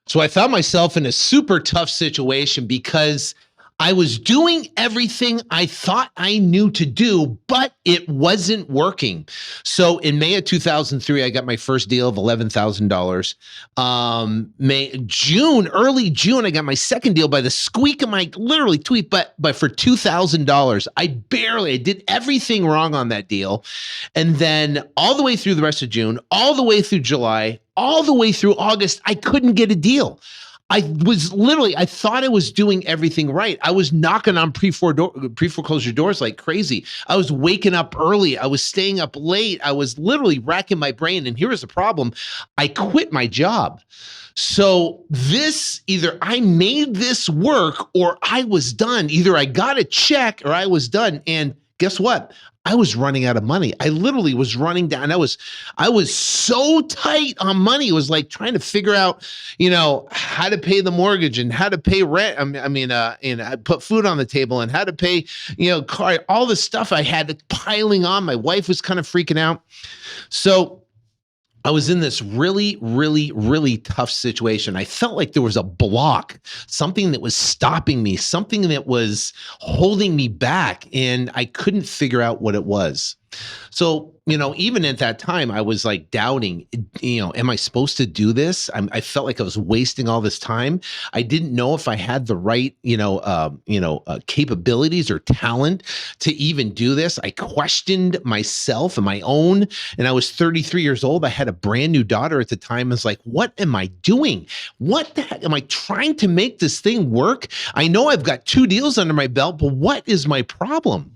So I found myself in a super tough situation because I was doing everything I thought I knew to do, but it wasn't working. So in May of 2003, I got my first deal of $11,000. Early June, I got my second deal by the squeak of my literally tweet, but for $2,000. I did everything wrong on that deal. And then all the way through the rest of June, all the way through July, all the way through August, I couldn't get a deal. I thought I was doing everything right. I was knocking on pre-foreclosure doors like crazy. I was waking up early. I was staying up late. I was literally racking my brain. And here was the problem. I quit my job. So either I made this work or I was done. Either I got a check or I was done. And guess what? I was running out of money. I literally was running down. I was so tight on money. It was like trying to figure out, how to pay the mortgage and how to pay rent. I put food on the table and how to pay, car, all the stuff I had piling on. My wife was kind of freaking out. So I was in this really, really, really tough situation. I felt like there was a block, something that was stopping me, something that was holding me back, and I couldn't figure out what it was. So, even at that time, I was like doubting, am I supposed to do this? I felt like I was wasting all this time. I didn't know if I had the right, capabilities or talent to even do this. I questioned myself and my own, and I was 33 years old. I had a brand new daughter at the time. I was like, what am I doing? What the heck? Am I trying to make this thing work? I know I've got 2 deals under my belt, but what is my problem?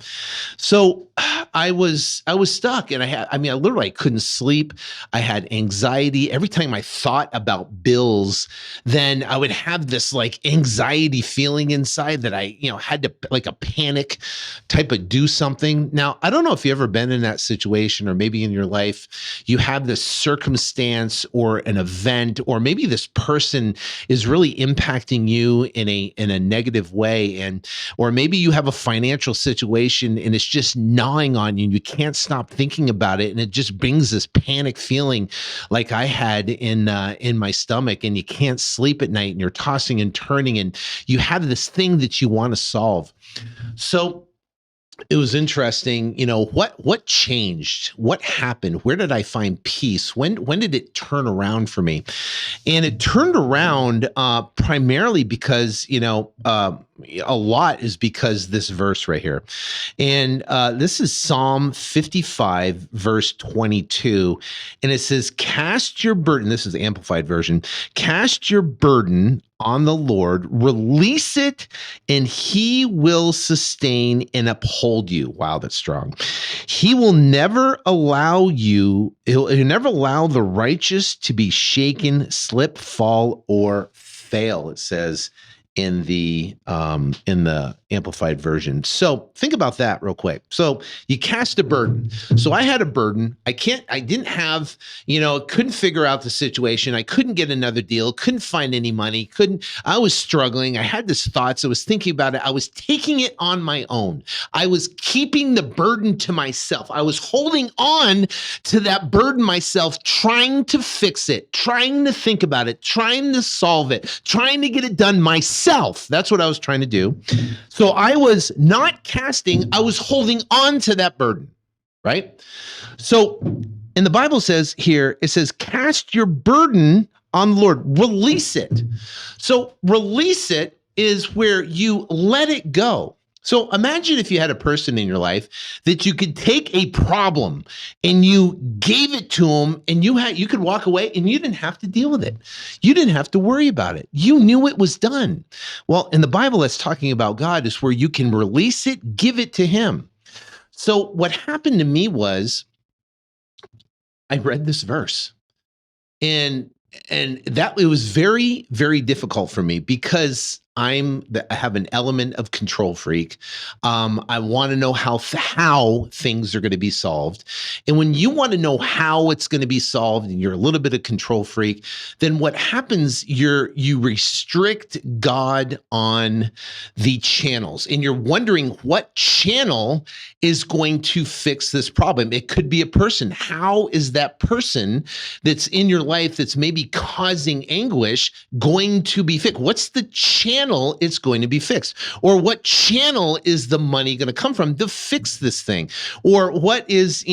So I was stuck, and I literally couldn't sleep. I had anxiety. Every time I thought about bills, then I would have this like anxiety feeling inside that I, had to, like a panic type of do something. Now, I don't know if you've ever been in that situation, or maybe in your life, you have this circumstance or an event, or maybe this person is really impacting you in a negative way. Or maybe you have a financial situation and it's just gnawing on you and you can't stop thinking about it. And it just brings this panic feeling like I had in my stomach, and you can't sleep at night and you're tossing and turning and you have this thing that you want to solve. So it was interesting, what changed? What happened? Where did I find peace? When did it turn around for me? And it turned around primarily because, a lot is because this verse right here. And this is Psalm 55, verse 22. And it says, cast your burden. This is the Amplified version. Cast your burden on the Lord, release it, and he will sustain and uphold you. Wow, that's strong. He will never allow he'll never allow the righteous to be shaken, slip, fall, or fail, it says in the Amplified version. So think about that real quick. So you cast a burden. So I had a burden. I didn't have, couldn't figure out the situation. I couldn't get another deal, couldn't find any money, I was struggling. I had this thoughts. I was thinking about it. I was taking it on my own. I was keeping the burden to myself. I was holding on to that burden myself, trying to fix it, trying to think about it, trying to solve it, trying to get it done myself. That's what I was trying to do. So I was not casting, I was holding on to that burden, right? So, and the Bible says here, it says, cast your burden on the Lord, release it. So release it is where you let it go. So imagine if you had a person in your life that you could take a problem and you gave it to them, and you could walk away and you didn't have to deal with it. You didn't have to worry about it. You knew it was done. Well, in the Bible, that's talking about God, is where you can release it, give it to him. So what happened to me was I read this verse, and that it was very, very difficult for me because I have an element of control freak. I want to know how things are going to be solved. And when you want to know how it's going to be solved and you're a little bit of control freak, then what happens, you restrict God on the channels, and you're wondering what channel is going to fix this problem. It could be a person. How is that person that's in your life that's maybe causing anguish going to be fixed? What's the channel it's going to be fixed? Or what channel is the money going to come from to fix this thing? Or what is,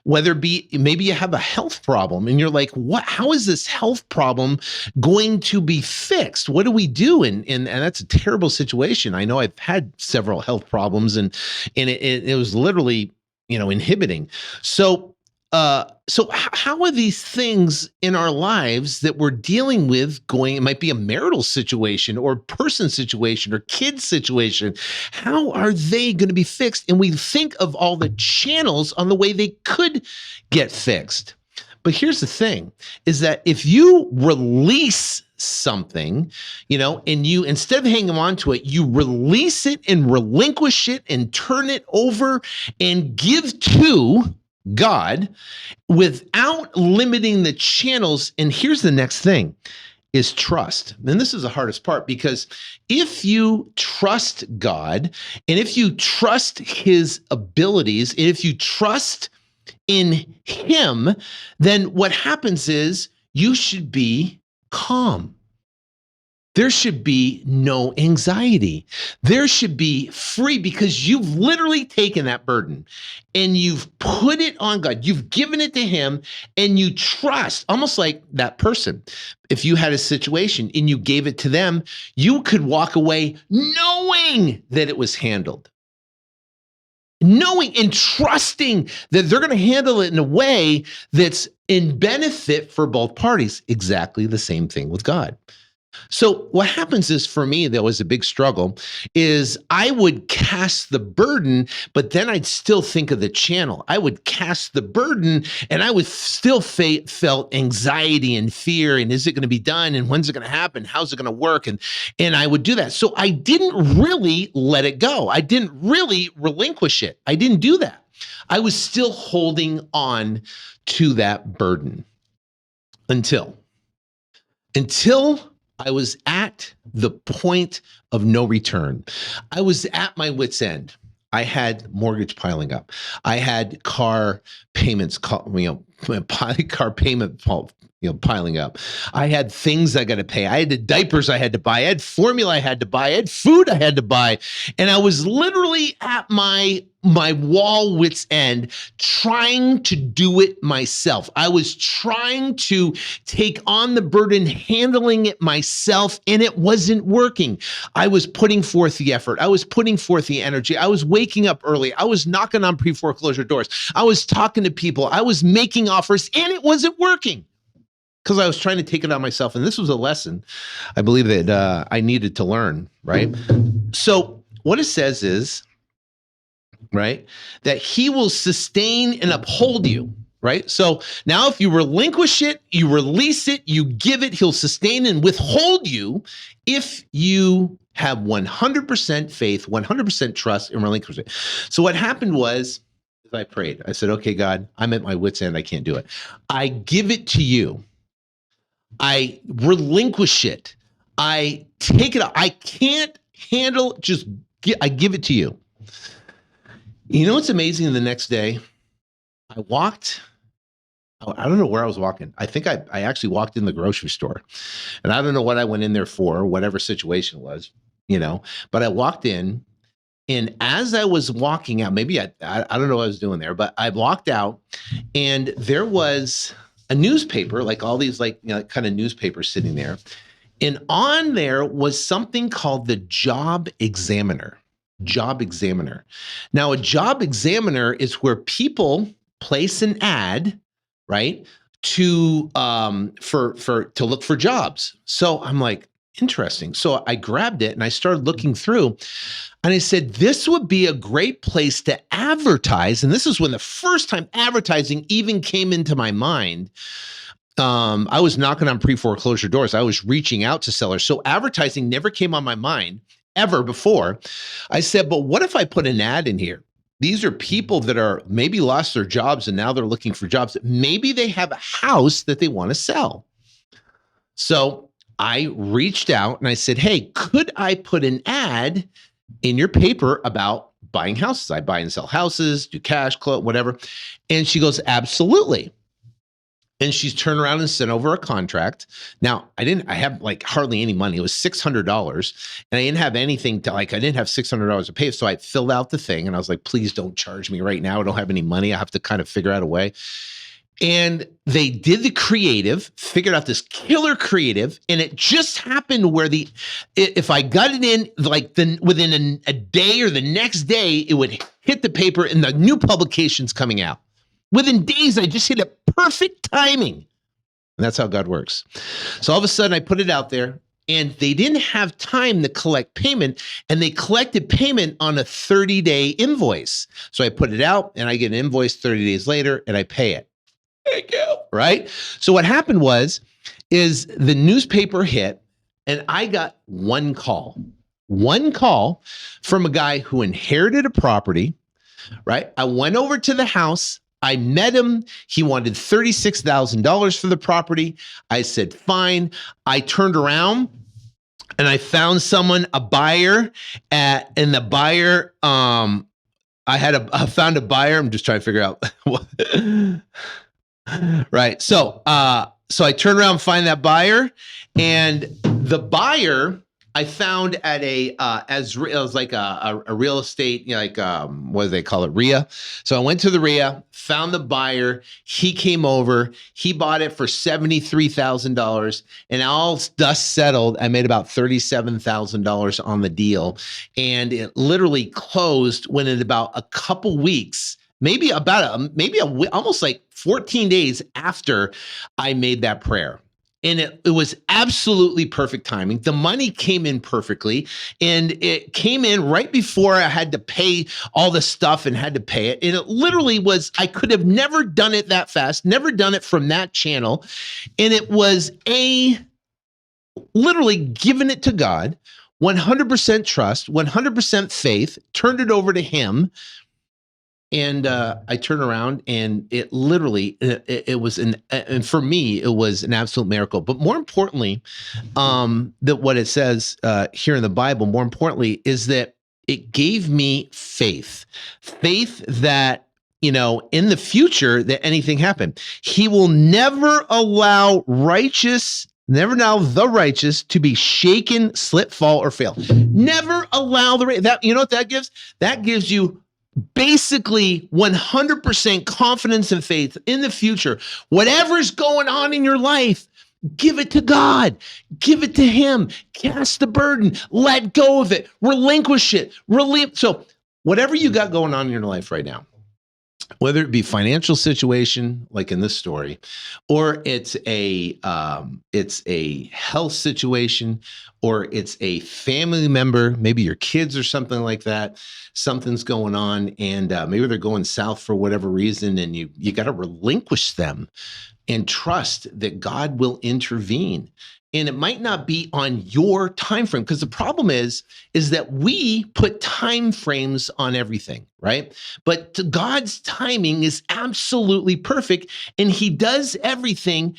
whether it be maybe you have a health problem and you're like, how is this health problem going to be fixed? What do we do? And that's a terrible situation. I know I've had several health problems, and it was literally, inhibiting. So how are these things in our lives that we're dealing with going? It might be a marital situation or person situation or kid situation. How are they going to be fixed? And we think of all the channels on the way they could get fixed. But here's the thing, is that if you release something, and you, instead of hanging on to it, you release it and relinquish it and turn it over and give to God without limiting the channels. And here's the next thing, is trust. And this is the hardest part, because if you trust God and if you trust his abilities, and if you trust in him, then what happens is you should be calm. There should be no anxiety. There should be free, because you've literally taken that burden and you've put it on God. You've given it to him and you trust, almost like that person. If you had a situation and you gave it to them, you could walk away knowing that it was handled. Knowing and trusting that they're going to handle it in a way that's in benefit for both parties. Exactly the same thing with God. So what happens is, for me, there was a big struggle, is I would cast the burden, but then I'd still think of the channel. I would cast the burden and I would still felt anxiety and fear. And is it going to be done? And when's it going to happen? How's it going to work? And I would do that. So I didn't really let it go. I didn't really relinquish it. I didn't do that. I was still holding on to that burden until I was at the point of no return. I was at my wit's end. I had mortgage piling up. I had car payments, car payment piling up. I had things I got to pay. I had the diapers I had to buy. I had formula I had to buy. I had food I had to buy. And I was literally at my wall wit's end, trying to do it myself. I was trying to take on the burden, handling it myself, and it wasn't working. I was putting forth the effort. I was putting forth the energy. I was waking up early. I was knocking on pre-foreclosure doors. I was talking to people. I was making offers, and it wasn't working, because I was trying to take it on myself. And this was a lesson I believe that I needed to learn, right? So what it says is, right, that he will sustain and uphold you, right? So now if you relinquish it, you release it, you give it, he'll sustain and withhold you if you have 100% faith, 100% trust, and relinquish it. So what happened was, I prayed. I said, okay, God, I'm at my wit's end. I can't do it. I give it to you. I relinquish it. I take it out. I can't handle, I give it to you. You know what's amazing? The next day, I don't know where I was walking. I think I actually walked in the grocery store, and I don't know what I went in there for, whatever situation was, but I walked in, and as I was walking out, maybe I don't know what I was doing there, but I walked out, and there was a newspaper, like all these kind of newspapers sitting there. And on there was something called the Job Examiner. Job Examiner. Now, a job examiner is where people place an ad, right, to look for jobs. So I'm like, interesting. So I grabbed it and I started looking through, and I said, this would be a great place to advertise. And this is when the first time advertising even came into my mind. I was knocking on pre-foreclosure doors. I was reaching out to sellers. So advertising never came on my mind ever before. I said, but what if I put an ad in here? These are people that are maybe lost their jobs and now they're looking for jobs. Maybe they have a house that they want to sell. So I reached out and I said, hey, could I put an ad in your paper about buying houses? I buy and sell houses, do cash, close, whatever. And she goes, absolutely. And she's turned around and sent over a contract. Now, I have like hardly any money. It was $600. And I didn't have anything to I didn't have $600 to pay. So I filled out the thing and I was like, please don't charge me right now. I don't have any money. I have to kind of figure out a way. And they did the creative, figured out this killer creative. And it just happened where if I got it in like within a day or the next day, it would hit the paper and the new publication's coming out. Within days, I just hit a perfect timing. And that's how God works. So all of a sudden, I put it out there, and they didn't have time to collect payment, and they collected payment on a 30-day invoice. So I put it out, and I get an invoice 30 days later, and I pay it. Thank you. Right? So what happened is the newspaper hit, and I got one call from a guy who inherited a property, right? I went over to the house. I met him. He wanted $36,000 for the property. I said, fine. I turned around and I found a buyer and the buyer, I found a buyer. I'm just trying to figure out what. Right. So I turned around and find that buyer, and the buyer I found at it was like a real estate, what do they call it? REIA. So I went to the REIA, found the buyer. He came over. He bought it for $73,000, and all dust settled. I made about $37,000 on the deal, and it literally closed within about a couple weeks. Almost like 14 days after I made that prayer. And it was absolutely perfect timing. The money came in perfectly, and it came in right before I had to pay all the stuff and had to pay it. And it literally I could have never done it that fast, never done it from that channel. And it was literally giving it to God, 100% trust, 100% faith, turned it over to him. And I turned around, and it literally, it was and for me, it was an absolute miracle. But more importantly, that what it says here in the Bible, more importantly, is that it gave me faith that, in the future, that anything happened. He will never allow the righteous to be shaken, slip, fall, or fail. Never allow that. You know what that gives? That gives you basically 100% confidence and faith in the future. Whatever's going on in your life, give it to God. Give it to him. Cast the burden. Let go of it. Relinquish it. So whatever you got going on in your life right now, whether it be financial situation, like in this story, or it's a health situation, or it's a family member, maybe your kids or something like that, something's going on, and maybe they're going south for whatever reason, and you got to relinquish them and trust that God will intervene. And it might not be on your time frame, because the problem is that we put time frames on everything, right? But God's timing is absolutely perfect, and he does everything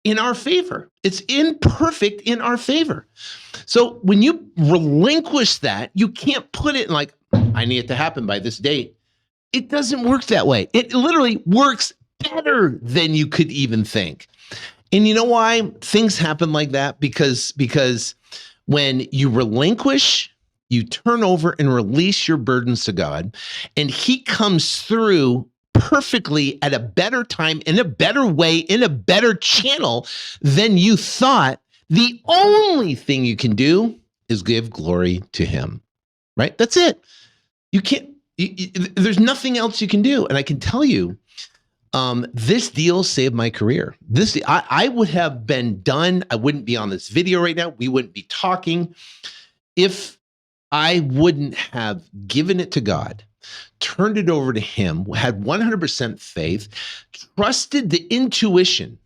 in our favor. It's imperfect in our favor. So when you relinquish that, you can't put it in like, I need it to happen by this date. It doesn't work that way. It literally works better than you could even think. And you know why things happen like that? Because when you relinquish, you turn over and release your burdens to God, and he comes through perfectly at a better time, in a better way, in a better channel than you thought. The only thing you can do is give glory to him, right? That's it. You can't, there's nothing else you can do. And I can tell you, this deal saved my career. I would have been done. I wouldn't be on this video right now. We wouldn't be talking if I wouldn't have given it to God, turned it over to him, had 100% faith, trusted the intuition.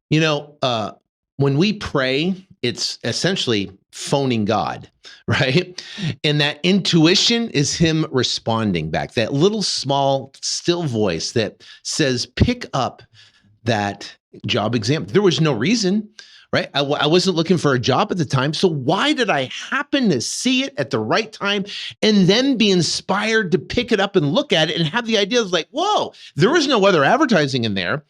You know, when we pray, it's essentially phoning God, right? And that intuition is him responding back. That little small, still voice that says, pick up that job exam. There was no reason, right? I wasn't looking for a job at the time. So why did I happen to see it at the right time and then be inspired to pick it up and look at it and have the idea of like, whoa, there was no other advertising in there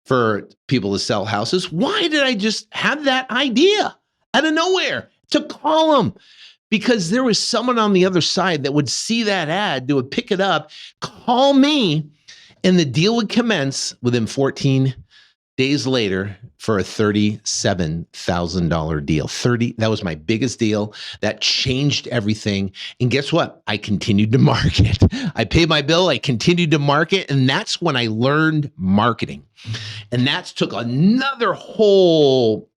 for people to sell houses. Why did I just have that idea out of nowhere to call them? Because there was someone on the other side that would see that ad, that would pick it up, call me, and the deal would commence within 14 days later for a $37,000 deal. That was my biggest deal. That changed everything. And guess what? I continued to market. I paid my bill. I continued to market. And that's when I learned marketing. And that took another whole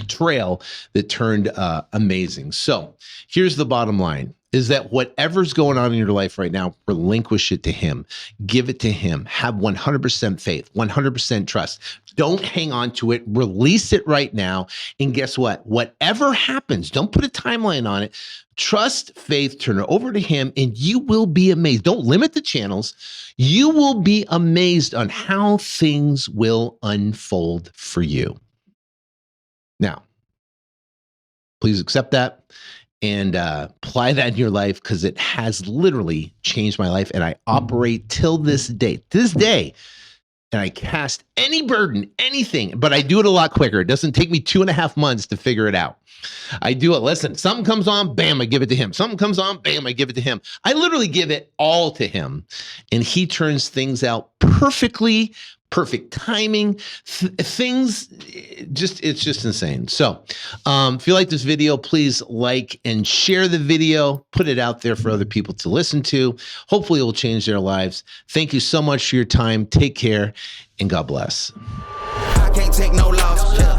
trail that turned amazing. So here's the bottom line, is that whatever's going on in your life right now, relinquish it to him. Give it to him. Have 100% faith, 100% trust. Don't hang on to it. Release it right now. And guess what? Whatever happens, don't put a timeline on it. Trust, faith, turn it over to him, and you will be amazed. Don't limit the channels. You will be amazed on how things will unfold for you. Now, please accept that and apply that in your life, because it has literally changed my life. And I operate till this day, and I cast any burden, anything, but I do it a lot quicker. It doesn't take me 2.5 months to figure it out. I do it. Listen, something comes on, bam, I give it to him. Something comes on, bam, I give it to him. I literally give it all to him, and he turns things out perfectly, perfect timing, things, it's just insane. So if you like this video, please like and share the video, put it out there for other people to listen to. Hopefully it will change their lives. Thank you so much for your time. Take care, and God bless. I can't take no loss.